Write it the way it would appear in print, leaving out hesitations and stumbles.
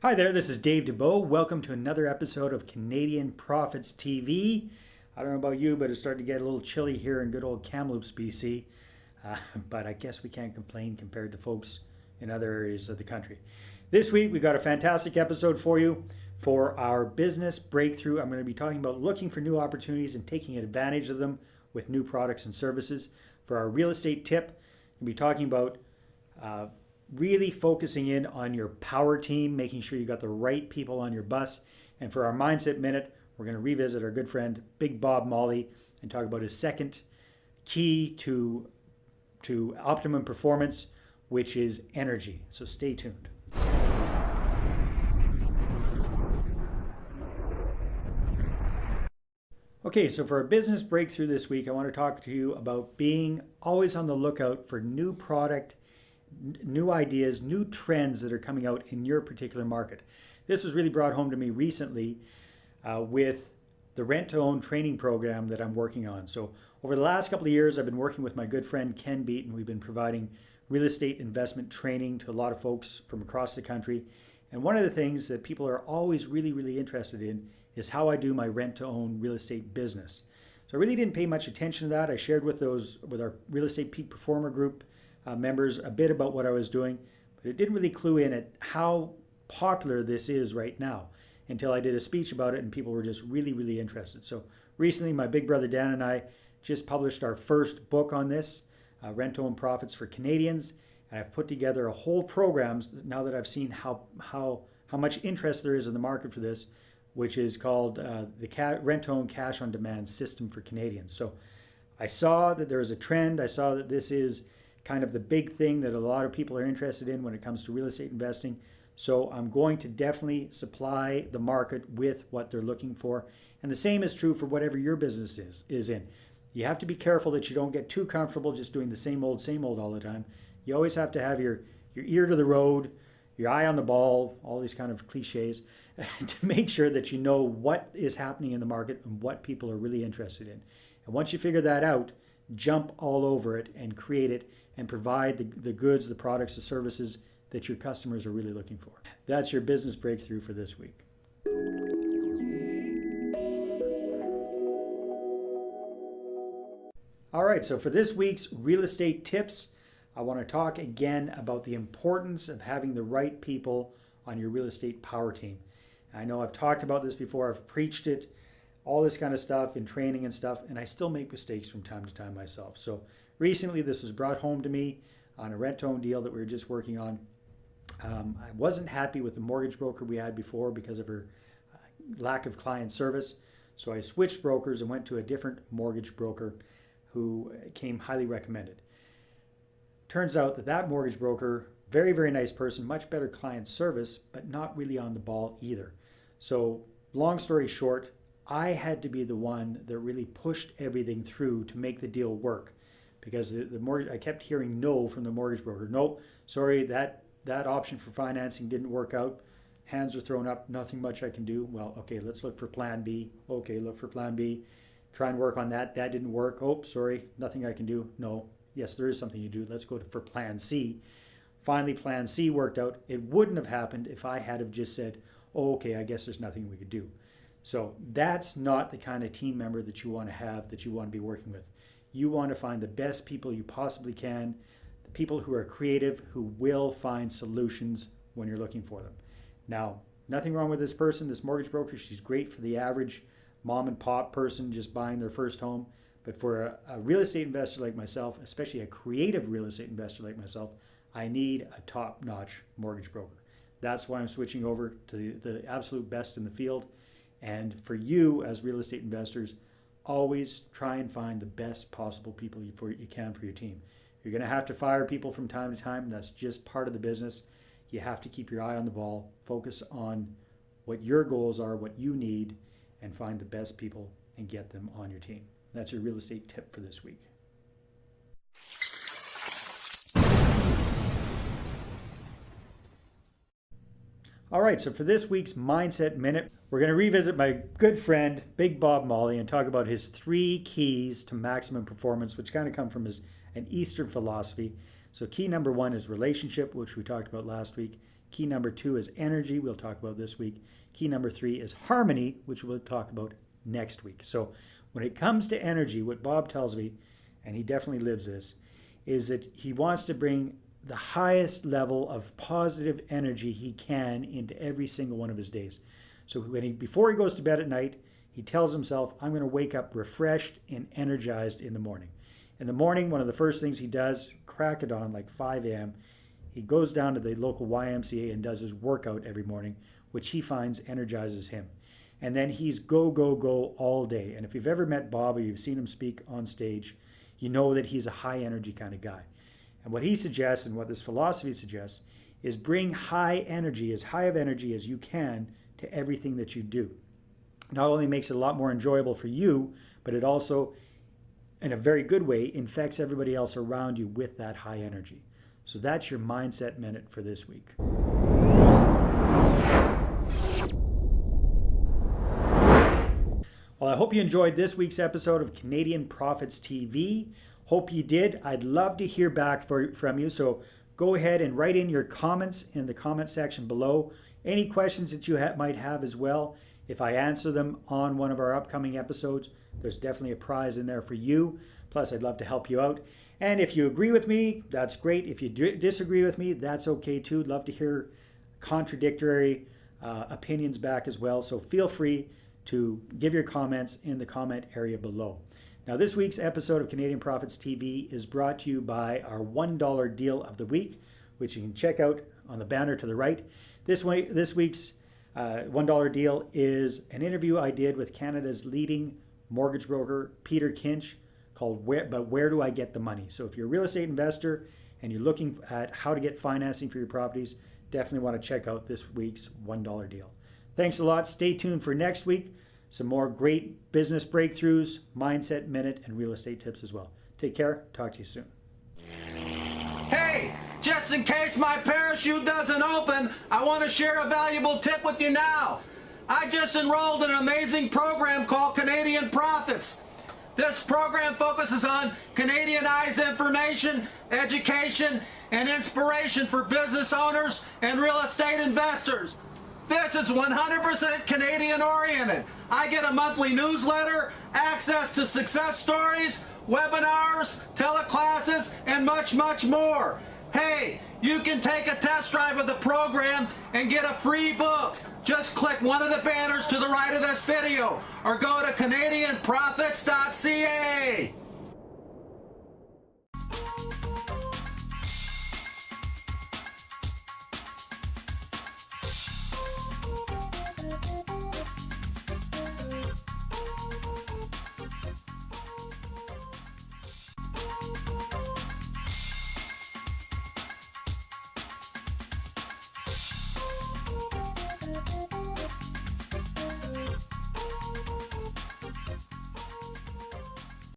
Hi there, this is Dave Dubeau. Welcome to another episode of Canadian Profits TV. I don't know about you, but it's starting to get a little chilly here in good old Kamloops, BC. But I guess we can't complain compared to folks in other areas of the country. This week, we got a fantastic episode for you for our business breakthrough. I'm going to be talking about looking for new opportunities and taking advantage of them with new products and services. For our real estate tip, we'll be talking about really focusing in on your power team, making sure you got the right people on your bus. And for our Mindset Minute, we're going to revisit our good friend, Big Bob Molle, and talk about his second key to optimum performance, which is energy. So stay tuned. Okay, so for our business breakthrough this week, I want to talk to you about being always on the lookout for new product, new ideas, new trends that are coming out in your particular market. This was really brought home to me recently with the rent-to-own training program that I'm working on. So over the last couple of years, I've been working with my good friend Ken Beaton. We've been providing real estate investment training to a lot of folks from across the country. And one of the things that people are always really interested in is how I do my rent-to-own real estate business. So I really didn't pay much attention to that. I shared with our real estate peak performer group members a bit about what I was doing, but it didn't really clue in at how popular this is right now until I did a speech about it and people were just really interested. So recently my big brother Dan and I just published our first book on this, Rent-to-Own Profits for Canadians, and I've put together a whole program now that I've seen how much interest there is in the market for this, which is called the Rent-to-Own Cash on Demand System for Canadians. So I saw that there was a trend. I saw that this is kind of the big thing that a lot of people are interested in when it comes to real estate investing. So I'm going to definitely supply the market with what they're looking for. And the same is true for whatever your business is in. You have to be careful that you don't get too comfortable just doing the same old all the time. You always have to have your ear to the road, your eye on the ball, all these kind of cliches, to make sure that you know what is happening in the market and what people are really interested in. And once you figure that out, jump all over it and create it and provide the goods, the products, the services that your customers are really looking for. That's your business breakthrough for this week. All right, so for this week's real estate tips, I want to talk again about the importance of having the right people on your real estate power team. I know I've talked about this before, I've preached it, all this kind of stuff in training and stuff, and I still make mistakes from time to time myself. So recently this was brought home to me on a rent-to-own deal that we were just working on. I wasn't happy with the mortgage broker we had before because of her lack of client service. So I switched brokers and went to a different mortgage broker who came highly recommended. Turns out that mortgage broker, very nice person, much better client service, but not really on the ball either. So long story short, I had to be the one that really pushed everything through to make the deal work, because the mortgage, I kept hearing no from the mortgage broker. Nope, sorry, that option for financing didn't work out. Hands are thrown up, nothing much I can do. Well, okay, let's look for plan B. Okay, look for plan B. Try and work on that. That didn't work. Oh, sorry, nothing I can do. No, yes, there is something you do. Let's go for plan C. Finally, plan C worked out. It wouldn't have happened if I had have just said, oh, okay, I guess there's nothing we could do. So that's not the kind of team member that you want to have, that you want to be working with. You want to find the best people you possibly can, the people who are creative, who will find solutions when you're looking for them. Now, nothing wrong with this person, this mortgage broker. She's great for the average mom and pop person just buying their first home. But for a real estate investor like myself, especially a creative real estate investor like myself, I need a top-notch mortgage broker. That's why I'm switching over to the absolute best in the field. And for you as real estate investors, always try and find the best possible people you can for your team. You're going to have to fire people from time to time. That's just part of the business. You have to keep your eye on the ball, focus on what your goals are, what you need, and find the best people and get them on your team. That's your real estate tip for this week. All right, so for this week's Mindset Minute, we're going to revisit my good friend, Big Bob Molle, and talk about his 3 keys to maximum performance, which kind of come from an Eastern philosophy. So key number 1 is relationship, which we talked about last week. Key number 2 is energy. We'll talk about this week. Key number 3 is harmony, which we'll talk about next week. So when it comes to energy, what Bob tells me, and he definitely lives this, is that he wants to bring the highest level of positive energy he can into every single one of his days. So before he goes to bed at night, he tells himself, I'm going to wake up refreshed and energized in the morning. In the morning, one of the first things he does, crack it on like 5 a.m., he goes down to the local YMCA and does his workout every morning, which he finds energizes him. And then he's go, go, go all day. And if you've ever met Bob or you've seen him speak on stage, you know that he's a high energy kind of guy. And what he suggests and what this philosophy suggests is bring high energy, as high of energy as you can, to everything that you do. Not only makes it a lot more enjoyable for you, but it also, in a very good way, infects everybody else around you with that high energy. So that's your Mindset Minute for this week. Well, I hope you enjoyed this week's episode of Canadian Profits TV. Hope you did. I'd love to hear back from you. So go ahead and write in your comments in the comment section below. Any questions that you might have as well. If I answer them on one of our upcoming episodes, there's definitely a prize in there for you. Plus, I'd love to help you out. And if you agree with me, that's great. If you disagree with me, that's okay too. Love to hear contradictory opinions back as well. So feel free to give your comments in the comment area below. Now, this week's episode of Canadian Profits TV is brought to you by our $1 deal of the week, which you can check out on the banner to the right. This week's $1 deal is an interview I did with Canada's leading mortgage broker, Peter Kinch, called Where Do I Get the Money? So if you're a real estate investor and you're looking at how to get financing for your properties, definitely want to check out this week's $1 deal. Thanks a lot. Stay tuned for next week. Some more great business breakthroughs, mindset minute, and real estate tips as well. Take care. Talk to you soon. Hey, just in case my parachute doesn't open, I want to share a valuable tip with you now. I just enrolled in an amazing program called Canadian Profits. This program focuses on Canadianized information, education, and inspiration for business owners and real estate investors. This is 100% Canadian oriented. I get a monthly newsletter, access to success stories, webinars, teleclasses, and much, much more. Hey, you can take a test drive of the program and get a free book. Just click one of the banners to the right of this video or go to CanadianProfits.ca.